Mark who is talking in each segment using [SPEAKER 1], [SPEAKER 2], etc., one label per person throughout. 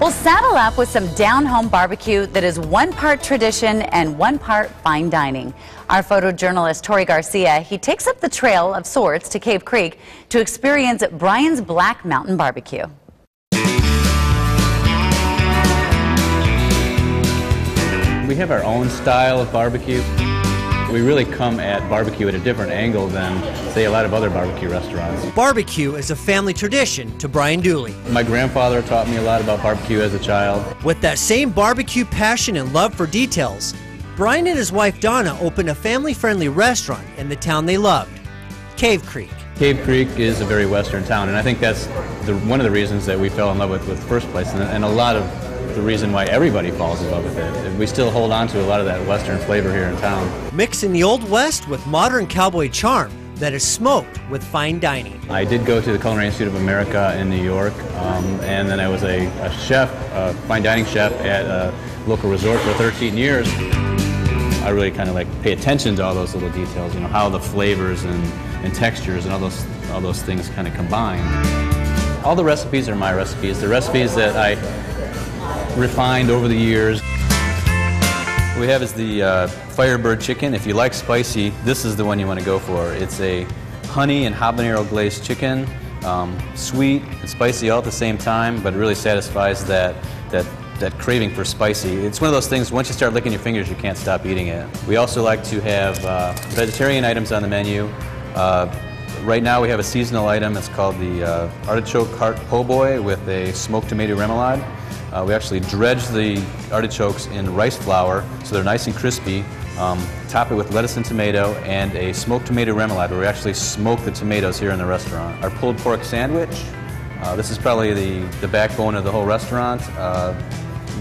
[SPEAKER 1] Well, saddle up with some down-home barbecue that is one part tradition and one part fine dining. Our photojournalist, Tori Garcia, he takes up the trail of sorts to Cave Creek to experience Bryan's Black Mountain Barbecue.
[SPEAKER 2] We have our own style of barbecue. We really come at barbecue at a different angle than, say, a lot of other barbecue restaurants.
[SPEAKER 3] Barbecue is a family tradition to Bryan Dooley.
[SPEAKER 2] My grandfather taught me a lot about barbecue as a child.
[SPEAKER 3] With that same barbecue passion and love for details, Bryan and his wife Donna opened a family-friendly restaurant in the town they loved, Cave Creek.
[SPEAKER 2] Cave Creek is a very western town, and I think that's one of the reasons that we fell in love with First Place, and a lot of the reason why everybody falls in love with it. We still hold on to a lot of that western flavor here in town.
[SPEAKER 3] Mixing the Old West with modern cowboy charm that is smoked with fine dining.
[SPEAKER 2] I did go to the Culinary Institute of America in New York, and then I was a chef, a fine dining chef at a local resort for 13 years. I really kind of like pay attention to all those little details, you know, how the flavors and textures and all those things kind of combine. All the recipes are my recipes. The recipes that I refined over the years. What we have is the Firebird chicken. If you like spicy, this is the one you want to go for. It's a honey and habanero glazed chicken, sweet and spicy all at the same time, but it really satisfies that craving for spicy. It's one of those things, once you start licking your fingers, you can't stop eating it. We also like to have vegetarian items on the menu. Right now we have a seasonal item. It's called the artichoke heart po' boy with a smoked tomato remoulade. We actually dredge the artichokes in rice flour so they're nice and crispy, top it with lettuce and tomato and a smoked tomato remoulade where we actually smoke the tomatoes here in the restaurant. Our pulled pork sandwich, this is probably the backbone of the whole restaurant,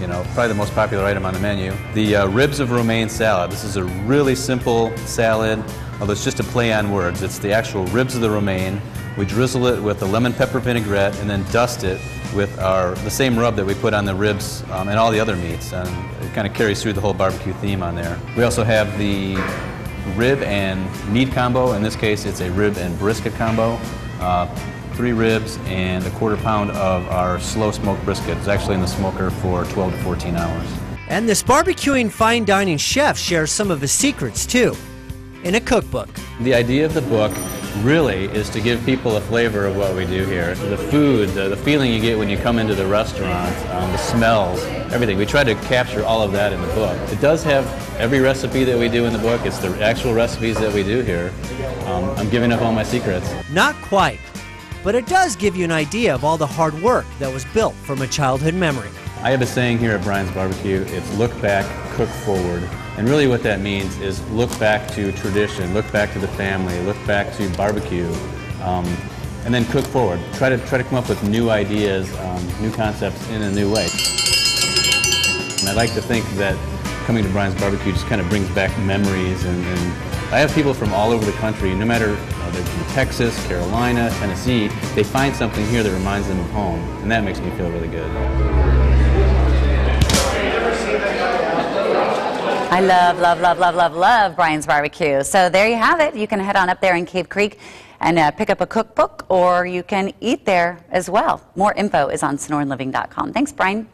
[SPEAKER 2] you know, probably the most popular item on the menu. The ribs of romaine salad. This is a really simple salad, although it's just a play on words. It's the actual ribs of the romaine. We drizzle it with a lemon pepper vinaigrette and then dust it with the same rub that we put on the ribs and all the other meats, and it kind of carries through the whole barbecue theme on there. We also have the rib and meat combo. In this case, it's a rib and brisket combo. 3 ribs and a quarter pound of our slow smoked brisket. It's actually in the smoker for 12 to 14 hours.
[SPEAKER 3] And this barbecuing fine dining chef shares some of his secrets too, in a cookbook.
[SPEAKER 2] The idea of the book really is to give people a flavor of what we do here. The food, the feeling you get when you come into the restaurant, the smells, everything. We try to capture all of that in the book. It does have every recipe that we do in the book. It's the actual recipes that we do here. I'm giving up all my secrets.
[SPEAKER 3] Not quite, but it does give you an idea of all the hard work that was built from a childhood memory.
[SPEAKER 2] I have a saying here at Bryan's Barbecue, it's look back, cook forward. And really what that means is look back to tradition, look back to the family, look back to barbecue, and then cook forward. Try to come up with new ideas, new concepts in a new way. And I like to think that coming to Bryan's Barbecue just kind of brings back memories, and I have people from all over the country, no matter they're from Texas, Carolina, Tennessee, they find something here that reminds them of home, and that makes me feel really good.
[SPEAKER 1] I love Bryan's Barbecue. So there you have it. You can head on up there in Cave Creek and pick up a cookbook, or you can eat there as well. More info is on sonoranliving.com. Thanks, Bryan.